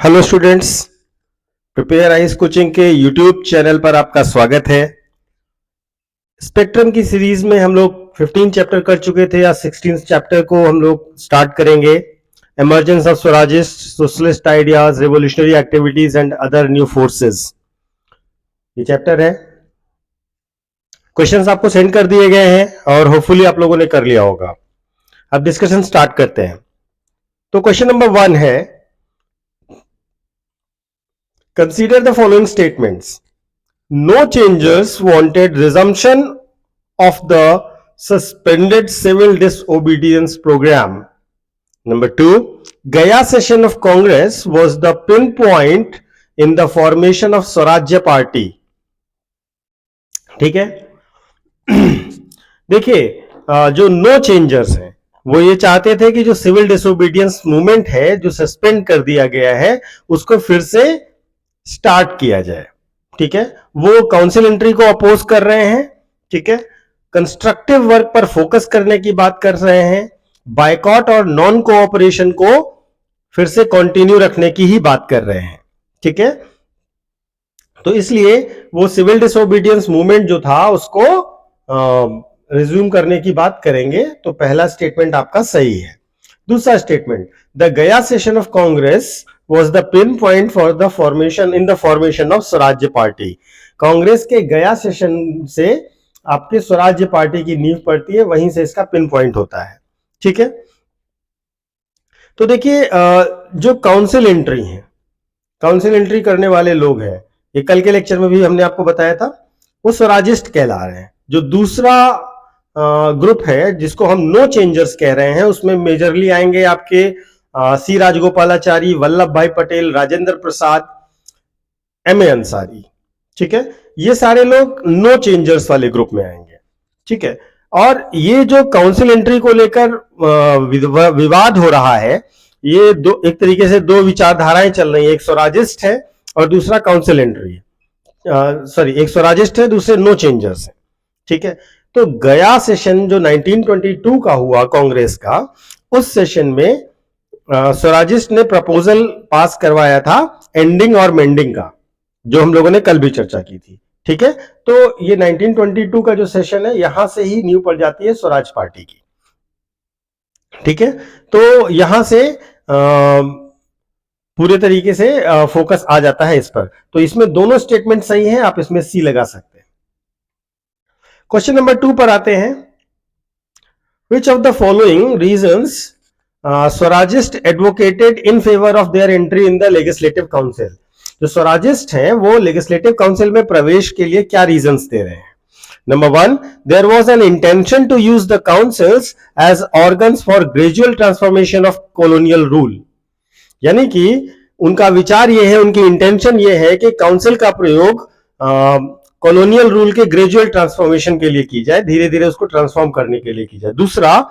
Hello students, prepare eyes coaching के YouTube channel पर आपका स्वागत है। स्पेक्ट्रम की सीरीज में हम लोग 15 चैप्टर कर चुके थे, या 16 चैप्टर को हम लोग स्टार्ट करेंगे। Emergence of Swarajist, socialist ideas, revolutionary activities and other new forces, ये चैप्टर है। क्वेश्चंस आपको सेंड कर दिए गए हैं और होपफुली आप लोगों ने कर लिया होगा। अब डिस्कशन स्टार्ट करते हैं। तो क्वेश्चन नंबर 1 है, consider the following statements. No changers wanted resumption of the suspended civil disobedience program. Number 2, Gaya session of Congress was the pinpoint in the formation of Swarajya Party. ठीक है। देखिए, जो no changers हैं वो ये चाहते थे कि जो सिविल डिसोबीडियंस मूवमेंट है, जो सस्पेंड कर दिया गया है, उसको फिर से स्टार्ट किया जाए। ठीक है, वो काउंसिल एंट्री को अपोज कर रहे हैं। ठीक है, कंस्ट्रक्टिव वर्क पर फोकस करने की बात कर रहे हैं, बायकॉट और नॉन कोऑपरेशन को फिर से कंटिन्यू रखने की ही बात कर रहे हैं। ठीक है, तो इसलिए वो सिविल डिसोबीडियंस मूवमेंट जो था उसको रिज्यूम करने की बात करेंगे। तो पहला स्टेटमेंट आपका सही है। दूसरा स्टेटमेंट, द गया session of Congress was the pinpoint for the formation of स्वराज्य पार्टी। कांग्रेस के गया सेशन से आपके स्वराज्य पार्टी की नींव पड़ती है, वहीं से इसका पिन पॉइंट होता है। ठीक है, तो देखिए, जो काउंसिल एंट्री है, काउंसिल एंट्री करने वाले लोग हैं, ये कल के लेक्चर में भी हमने आपको बताया था, वो स्वराजिस्ट कहला रहे हैं। जो दूसरा ग्रुप है जिसको हम नो चेंजर्स कह रहे हैं, उसमें मेजरली आएंगे आपके सी राजगोपालाचारी, वल्लभ भाई पटेल, राजेंद्र प्रसाद, एम.ए. अंसारी। ठीक है, ये सारे लोग नो चेंजर्स वाले ग्रुप में आएंगे। ठीक है, और ये जो काउंसिल एंट्री को लेकर विवाद हो रहा है, ये एक तरीके से दो विचारधाराएं चल रही है। एक स्वराजिस्ट है और दूसरा काउंसिल एंट्री है। एक स्वराजिस्ट है, दूसरे नो चेंजर्स है। ठीक है, तो गया सेशन जो 1922 का हुआ कांग्रेस का, उस सेशन में स्वराजिस्ट ने प्रपोजल पास करवाया था एंडिंग और मेंडिंग का, जो हम लोगों ने कल भी चर्चा की थी। ठीक है, तो ये 1922 का जो सेशन है, यहां से ही नींव पड़ जाती है स्वराज पार्टी की। ठीक है, तो यहां से पूरे तरीके से फोकस आ जाता है इस पर। तो इसमें दोनों स्टेटमेंट सही हैं, आप इसमें सी लगा सकते हैं। क्वेश्चन नंबर 2 पर आते हैं। Which of the following reasons Swarajist advocated in favour of their entry in the legislative council. जो स्वराजिस्ट हैं वो लेजिस्लेटिव काउंसिल में प्रवेश के लिए क्या रीजंस दे रहे हैं? Number 1, there was an intention to use the councils as organs for gradual transformation of colonial rule. यानी कि उनका विचार ये है, उनकी इंटेंशन ये है कि काउंसिल का प्रयोग कॉलोनियल रूल के ग्रेजुअल ट्रांसफॉर्मेशन के लिए की जाए, धीरे धीरे उसको ट्रांसफॉर्म करने के लिए की जाए। दूसरा,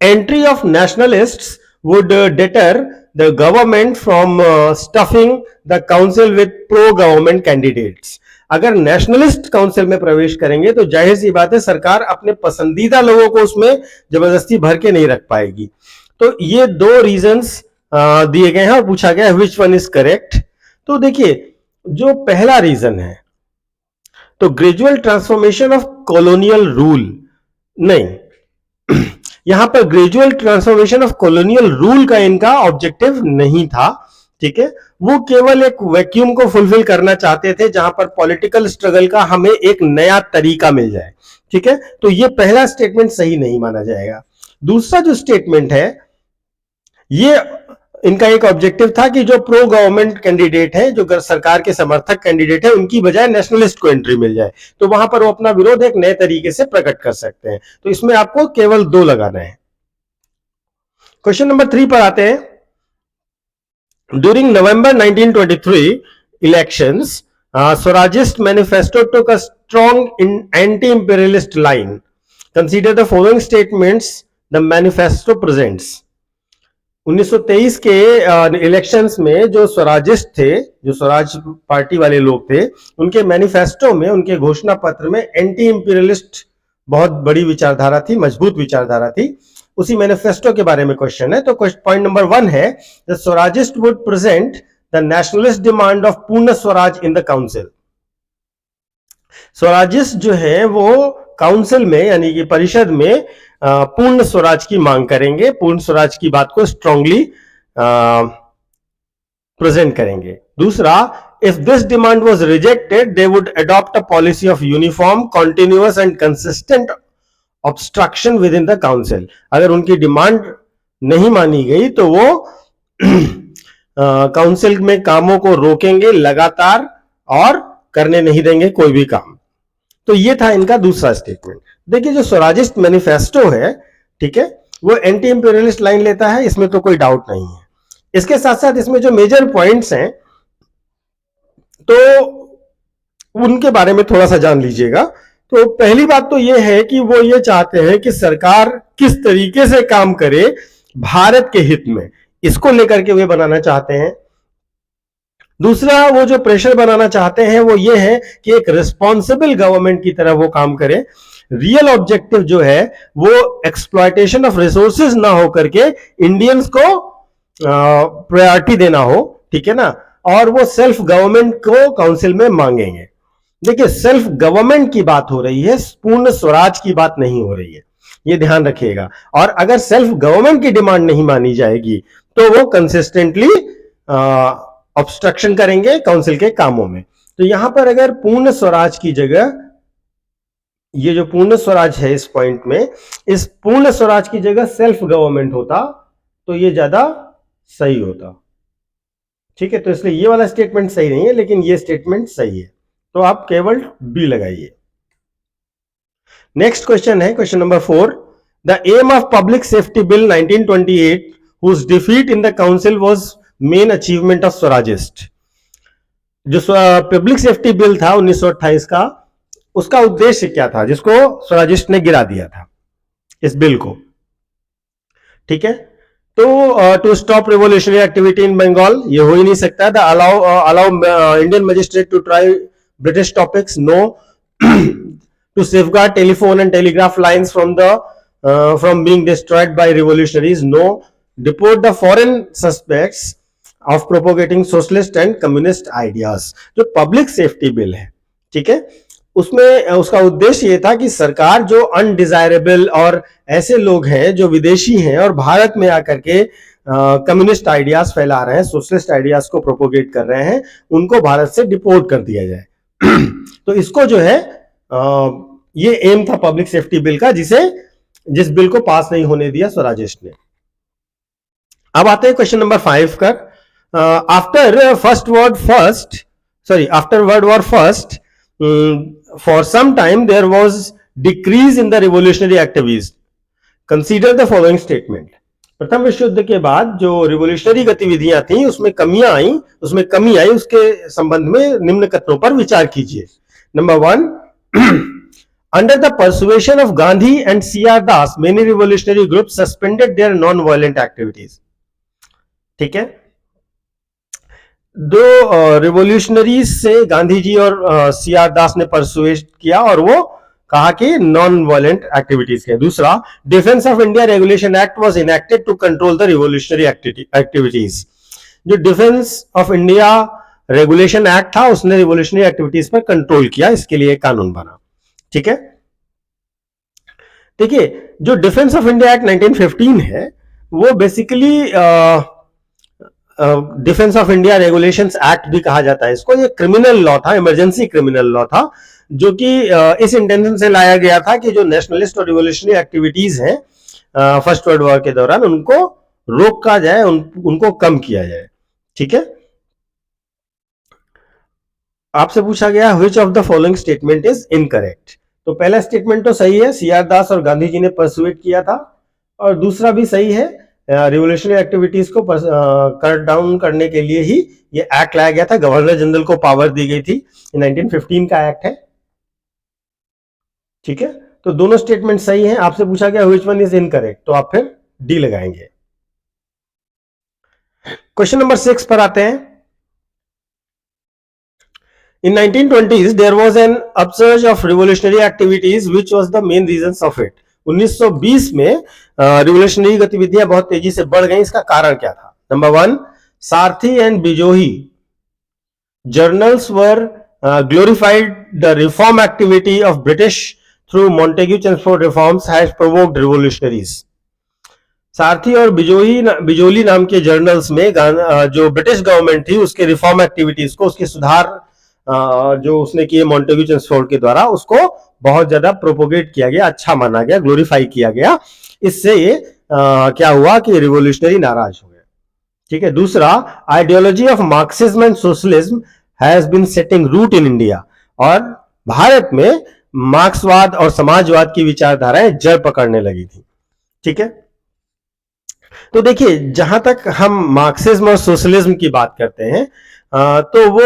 entry of nationalists would deter the government from stuffing the council with pro-government candidates. अगर नेशनलिस्ट काउंसिल में प्रवेश करेंगे तो जाहिर सी बात है, सरकार अपने पसंदीदा लोगों को उसमें जबरदस्ती भर के नहीं रख पाएगी। तो ये दो रीजंस दिए गए हैं और पूछा गया है विच वन इज करेक्ट। तो देखिए, जो पहला रीजन है, तो gradual transformation of colonial rule, नहीं, यहां पर gradual transformation of colonial rule का इनका ऑब्जेक्टिव नहीं था। ठीक है, वो केवल एक वैक्यूम को फुलफिल करना चाहते थे जहां पर पॉलिटिकल स्ट्रगल का हमें एक नया तरीका मिल जाए। ठीक है, तो ये पहला स्टेटमेंट सही नहीं माना जाएगा। दूसरा जो स्टेटमेंट है, ये इनका एक ऑब्जेक्टिव था कि जो प्रो गवर्नमेंट कैंडिडेट है, जो सरकार के समर्थक कैंडिडेट है, उनकी बजाय नेशनलिस्ट को एंट्री मिल जाए, तो वहां पर वो अपना विरोध एक नए तरीके से प्रकट कर सकते हैं। तो इसमें आपको केवल 2 लगाना है। क्वेश्चन नंबर 3 पर आते हैं। During November 1923 elections, Swarajist manifesto took a strong anti imperialist line. Consider the following statements the manifesto presents. 1923 के इलेक्शंस में जो स्वराजिस्ट थे, जो स्वराज पार्टी वाले लोग थे, उनके मैनिफेस्टो में, उनके घोषणा पत्र में एंटी इंपीरियलिस्ट बहुत बड़ी विचारधारा थी, मजबूत विचारधारा थी। उसी मैनिफेस्टो के बारे में क्वेश्चन है। तो पॉइंट नंबर 1 है, the Swarajist would present the nationalist demand of Purna Swaraj in the council. Swarajist जो है वो काउंसिल में यानी कि परिषद में पूर्ण स्वराज की मांग करेंगे, पूर्ण स्वराज की बात को स्ट्रांगली प्रेजेंट करेंगे। दूसरा, if this demand was rejected they would adopt a policy of uniform continuous and consistent obstruction with in the council. अगर उनकी डिमांड नहीं मानी गई तो वो काउंसिल में कामों को रोकेंगे लगातार और करने नहीं देंगे कोई भी काम। तो ये था इनका दूसरा स्टेटमेंट। देखिए जो स्वराजिस्ट मैनिफेस्टो है, ठीक है, वो एंटी इंपीरियलिस्ट लाइन लेता है, इसमें तो कोई डाउट नहीं है। इसके साथ साथ इसमें जो मेजर पॉइंट्स हैं तो उनके बारे में थोड़ा सा जान लीजिएगा। तो पहली बात तो ये है कि वो ये चाहते हैं कि सरकार किस तरीके से काम करे भारत के हित में, इसको लेकर के वे बनाना चाहते हैं। दूसरा, वो जो प्रेशर बनाना चाहते हैं वो ये है कि एक रिस्पॉन्सिबल गवर्नमेंट की तरह वो काम करे। रियल ऑब्जेक्टिव जो है वो एक्सप्लॉयटेशन ऑफ रिसोर्सेज ना हो करके इंडियंस को प्रायोरिटी देना हो, ठीक है ना, और वो सेल्फ गवर्नमेंट को काउंसिल में मांगेंगे। देखिए सेल्फ गवर्नमेंट की बात हो रही है, पूर्ण स्वराज की बात नहीं हो रही है, ये ध्यान रखिएगा। और अगर सेल्फ गवर्नमेंट की डिमांड नहीं मानी जाएगी तो वो कंसिस्टेंटली ऑब्स्ट्रक्शन करेंगे काउंसिल के कामों में। तो यहां पर अगर पूर्ण स्वराज की जगह, ये जो पूर्ण स्वराज है इस पॉइंट में, इस पूर्ण स्वराज की जगह सेल्फ गवर्नमेंट होता तो ये ज्यादा सही होता, ठीक है। तो इसलिए ये वाला स्टेटमेंट सही नहीं है, लेकिन ये स्टेटमेंट सही है, तो आप केवल बी लगाइए। नेक्स्ट क्वेश्चन है question number 4, the aim of public safety bill 1928 whose defeat in the council was main achievement of Swarajist. जो पब्लिक सेफ्टी बिल था 1928 का, उसका उद्देश्य क्या था जिसको स्वराजिस्ट ने गिरा दिया था इस बिल को, ठीक है। तो to stop revolutionary activity in Bengal, ये हो ही नहीं सकता। The allow Indian magistrate to try British topics, no. To safeguard telephone and telegraph lines from being destroyed by revolutionaries, no. Deport the foreign suspects of propagating socialist and communist ideas. जो public safety bill है, ठीक है, उसमें उसका उद्देश्य यह था कि सरकार जो अनडिजायरेबल और ऐसे लोग हैं जो विदेशी हैं और भारत में आकर के कम्युनिस्ट आइडियाज फैला रहे हैं, सोशलिस्ट आइडियाज को प्रोपोगेट कर रहे हैं, उनको भारत से डिपोर्ट कर दिया जाए। तो इसको जो है ये एम था पब्लिक सेफ्टी बिल का, जिस बिल को पास नहीं होने दिया स्वराजिस्ट ने। अब आते हैं क्वेश्चन नंबर 5 कर। After world war first for some time there was decrease in the revolutionary activities. Consider the following statement. प्रथम विश्व युद्ध के बाद जो रिवोल्यूशनरी गतिविधियां थी उसमें कमी आई, उसके संबंध में निम्न कथनों पर विचार कीजिए। Number 1, under the persuasion of Gandhi and C.R. Das, many revolutionary groups suspended their non-violent activities. ठीक है, दो रिवोल्यूशनरीज से गांधी जी और सीआर दास ने परसुएट किया और वो कहा कि नॉन वायलेंट एक्टिविटीज के। दूसरा, Defence of India Regulation Act was enacted to control the revolutionary activities. जो Defence of India Regulation Act था उसने रिवोल्यूशनरी एक्टिविटीज पर कंट्रोल किया, इसके लिए कानून बना, ठीक है। देखिए जो डिफेंस ऑफ इंडिया एक्ट 1915 है वो basically defence of India regulations act भी कहा जाता है इसको। ये क्रिमिनल लॉ था, इमरजेंसी क्रिमिनल लॉ था, जो कि इस इंटेंशन से लाया गया था कि जो नेशनलिस्ट और रिवोल्यूशनरी एक्टिविटीज हैं फर्स्ट वर्ल्ड वॉर के दौरान उनको रोका जाए, उनको कम किया जाए, ठीक है। आपसे पूछा गया which of the following statement is incorrect. तो पहला स्टेटमेंट तो सही है, सीआर दास और गांधी जी ने परसुएट किया था, और दूसरा भी सही है, रिवोल्यूशनरी एक्टिविटीज को कट डाउन करने के लिए ही ये एक्ट लाया गया था, गवर्नर जनरल को पावर दी गई थी, 1915 का एक्ट है, ठीक है। तो दोनों स्टेटमेंट सही हैं। आपसे पूछा गया व्हिच वन इज इनकरेक्ट, तो आप फिर डी लगाएंगे। क्वेश्चन नंबर 6 पर आते हैं। In 1920s, there was an upsurge of revolutionary activities, which was the main reasons of it. 1920 में रिवोल्यूशनरी गतिविधियां बहुत तेजी से बढ़ गई। इसका कारण क्या था? Number 1, Sarathi and बिजोही journals were glorified the reform activity of British through Montagu Chelmsford reforms has provoked revolutionaries. सारथी और बिजोली नाम के जर्नल्स में जो ब्रिटिश गवर्नमेंट थी उसके रिफॉर्म एक्टिविटीज को, उसके सुधार जो उसने किए मॉन्टेग्यू चेम्सफोर्ड के द्वारा, उसको बहुत ज्यादा प्रोपोगेट किया गया, अच्छा माना गया, ग्लोरीफाई किया गया। इससे ये क्या हुआ कि रिवोल्यूशनरी नाराज हो गए। ठीक है। दूसरा, ideology of Marxism and socialism has been setting root in India, और भारत में मार्क्सवाद और समाजवाद की विचारधाराएं जड़ पकड़ने लगी थी। ठीक है। तो देखिए, जहां तक हम मार्क्सिज्म और सोशलिज्म की बात करते हैं तो वो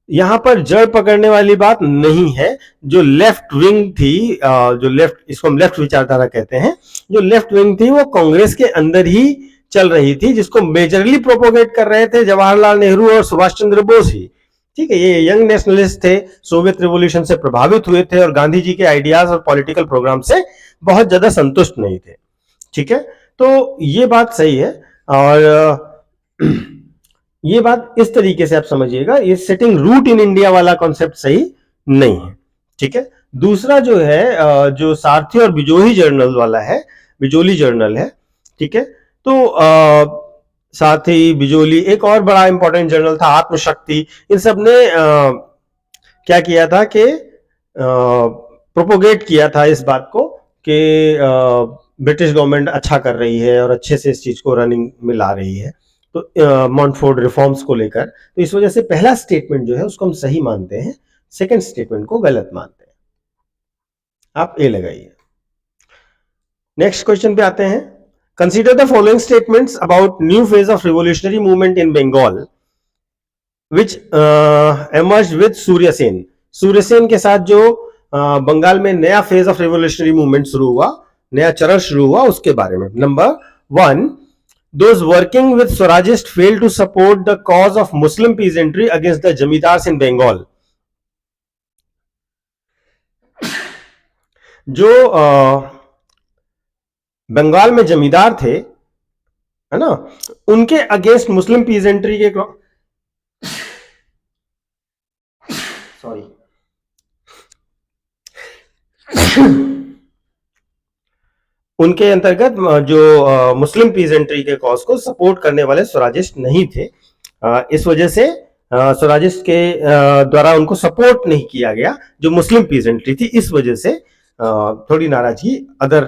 यहां पर जड़ पकड़ने वाली बात नहीं है। जो लेफ्ट विंग थी, जो लेफ्ट, इसको हम लेफ्ट विचारधारा कहते हैं, जो लेफ्ट विंग थी वो कांग्रेस के अंदर ही चल रही थी, जिसको मेजरली प्रोपोगेट कर रहे थे जवाहरलाल नेहरू और सुभाष चंद्र बोस ही। ठीक है। ये यंग नेशनलिस्ट थे, सोवियत रिवॉल्यूशन से प्रभावित हुए थे और गांधी जी के आइडियाज और पॉलिटिकल प्रोग्राम से बहुत ज्यादा संतुष्ट नहीं थे। ठीक है। तो ये बात सही है, और ये बात इस तरीके से आप समझिएगा, ये सेटिंग रूट इन इंडिया वाला कॉन्सेप्ट सही नहीं है। ठीक है। दूसरा जो है, जो सारथी और बिजोही जर्नल वाला है, बिजोली जर्नल है। ठीक है। तो सारथी, बिजोली, एक और बड़ा इंपॉर्टेंट जर्नल था आत्मशक्ति। इन सब ने क्या किया था कि प्रोपोगेट किया था इस बात को कि ब्रिटिश गवर्नमेंट अच्छा कर रही है और अच्छे से इस चीज को रनिंग में ला रही है, तो मॉन्टफोर्ड रिफॉर्म्स को लेकर। तो इस वजह से पहला स्टेटमेंट जो है उसको हम सही मानते हैं, सेकंड स्टेटमेंट को गलत मानते हैं। आप ए लगाइए। नेक्स्ट क्वेश्चन पे आते हैं। Consider the following statements about new phase of revolutionary movement in Bengal which emerged with Surya Sen. Surya Sen के साथ जो बंगाल में नया फेज ऑफ रिवोल्यूशनरी मूवमेंट शुरू हुआ, नया चरण शुरू हुआ, उसके बारे में। Number 1, those working with Swarajist failed to support the cause of Muslim peasantry against the zamindars in Bengal। जो बंगाल में जमींदार थे, है ना, उनके अगेंस्ट मुस्लिम पीजेंट्री के सॉरी उनके अंतर्गत जो मुस्लिम पीजेंट्री के कॉज को सपोर्ट करने वाले स्वराजिस्ट नहीं थे। इस वजह से स्वराजिस्ट के द्वारा उनको सपोर्ट नहीं किया गया जो मुस्लिम पीजेंट्री थी। इस वजह से थोड़ी नाराजगी अदर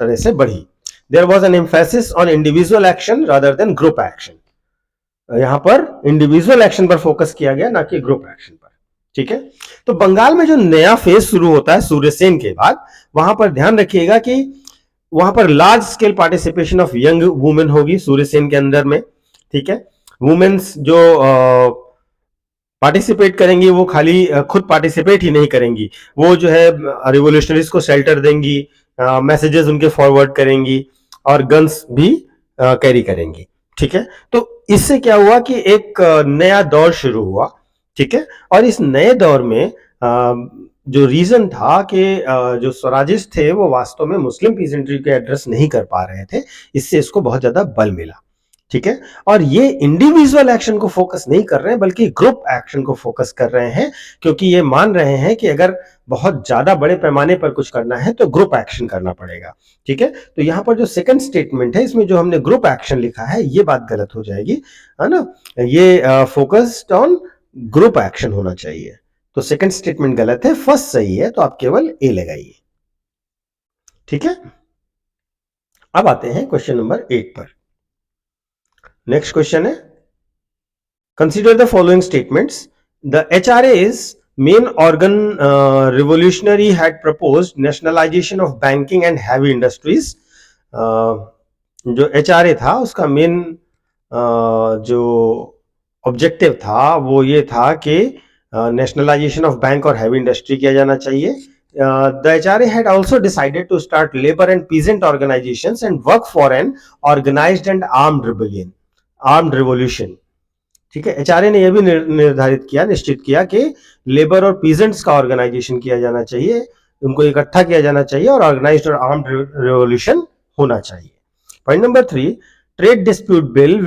तरह से बढ़ी। There was an emphasis on individual action rather than group action. यहां पर इंडिविजुअल एक्शन पर फोकस किया गया, ना कि ग्रुप एक्शन पर। ठीक है। तो बंगाल में जो नया फेज शुरू होता है सूर्यसेन के बाद, वहां पर ध्यान रखिएगा कि वहां पर large scale participation of young women होगी सूर्यसेन के अंदर में। ठीक है। वुमेन्स जो पार्टिसिपेट करेंगी वो खाली खुद पार्टिसिपेट ही नहीं करेंगी, वो जो है रिवोल्यूशनरीज को शेल्टर देंगी, मैसेजेस उनके फॉरवर्ड करेंगी और गन्स भी कैरी करेंगी। ठीक है। तो इससे क्या हुआ कि एक नया दौर शुरू हुआ। ठीक है। और इस नए दौर में जो रीजन था कि जो स्वराजिस्ट थे वो वास्तव में मुस्लिम पीजेंट्री के एड्रेस नहीं कर पा रहे थे, इससे इसको बहुत ज्यादा बल मिला। ठीक है। और ये इंडिविजुअल एक्शन को फोकस नहीं कर रहे हैं बल्कि ग्रुप एक्शन को फोकस कर रहे हैं, क्योंकि ये मान रहे हैं कि अगर बहुत ज्यादा बड़े पैमाने पर कुछ करना है तो ग्रुप एक्शन करना पड़ेगा। ठीक है। तो यहां पर जो सेकंड स्टेटमेंट है, इसमें जो हमने ग्रुप एक्शन लिखा है, ये बात गलत हो जाएगी, है ना। ये फोकस्ड ऑन ग्रुप एक्शन होना चाहिए। तो सेकंड स्टेटमेंट गलत है, फर्स्ट सही है, तो आप केवल ए लगाइए। ठीक है। अब आते हैं क्वेश्चन नंबर 8 पर। नेक्स्ट क्वेश्चन है, consider the following statements. The HRA's main organ revolutionary had proposed nationalisation of banking and heavy industries. जो HRA था उसका मेन जो ऑब्जेक्टिव था वो ये था कि नेशनलाइजेशन ऑफ बैंक और हैवी इंडस्ट्री किया जाना चाहिए। The HRA had also decided to start labor and peasant organizations and work for an organized and armed revolution। ठीक है। HRA ने यह भी निर्धारित किया, निश्चित किया कि लेबर और पीजेंट्स का ऑर्गेनाइजेशन किया जाना चाहिए उनको इकट्ठा किया जाना चाहिए और ऑर्गेनाइज्ड और आर्म्ड रिवॉल्यूशन होना चाहिए। Point number 3, trade dispute bill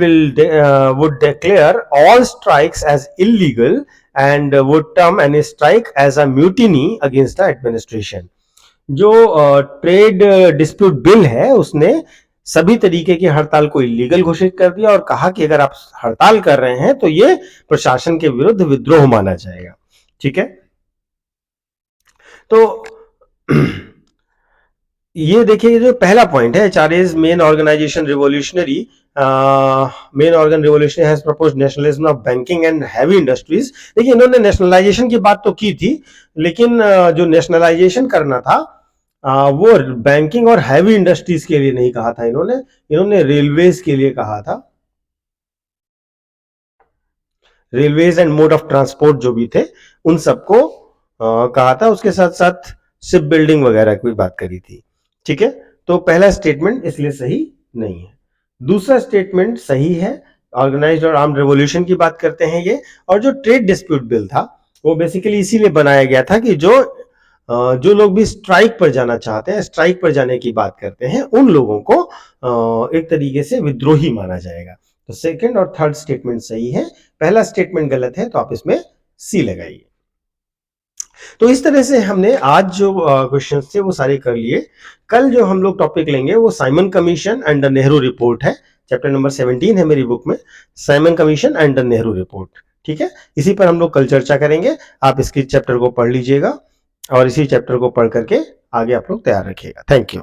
would declare all strikes as illegal and would term any strike as a mutiny against the administration। जो ट्रेड डिस्प्यूट बिल है उसने सभी तरीके की हड़ताल को इलीगल घोषित कर दिया और कहा कि अगर आप हड़ताल कर रहे हैं तो ये प्रशासन के विरुद्ध विद्रोह माना जाएगा। ठीक है, तो ये देखिए जो पहला पॉइंट है, HRA's main organisation revolutionary main organ revolution has proposed nationalism of banking and heavy industries. देखिए इन्होंने नेशनलाइजेशन की बात तो की थी, लेकिन जो नेशनलाइजेशन करना था वो बैंकिंग और हैवी इंडस्ट्रीज के लिए नहीं कहा था, इन्होंने रेलवेज के लिए कहा था। Railways and mode of transport जो भी थे उन सबको कहा था, उसके साथ साथ शिप बिल्डिंग वगैरह की बात करी थी। ठीक है, तो पहला स्टेटमेंट इसलिए सही नहीं है। दूसरा स्टेटमेंट सही है, ऑर्गेनाइज्ड और आर्म्ड रिवॉल्यूशन की बात करते हैं ये। और जो ट्रेड डिस्प्यूट बिल था वो बेसिकली इसीलिए बनाया गया था कि जो लोग भी स्ट्राइक पर जाना चाहते हैं, स्ट्राइक पर जाने की बात करते हैं, उन लोगों को एक तरीके से विद्रोही माना जाएगा। तो सेकंड और थर्ड स्टेटमेंट सही है, पहला स्टेटमेंट गलत है तो आप इसमें सी लगाइए। तो इस तरह से हमने आज जो क्वेश्चंस थे वो सारे कर लिए। कल जो हम लोग टॉपिक लेंगे वो Simon commission and the Nehru report है, चैप्टर नंबर 17 है मेरी बुक में, Simon commission and the Nehru report. ठीक है, इसी पर हम लोग कल चर्चा करेंगे। आप इसकी चैप्टर को पढ़ लीजिएगा और इसी चैप्टर को पढ़ करके आगे आप लोग तैयार रखिएगा। Thank you.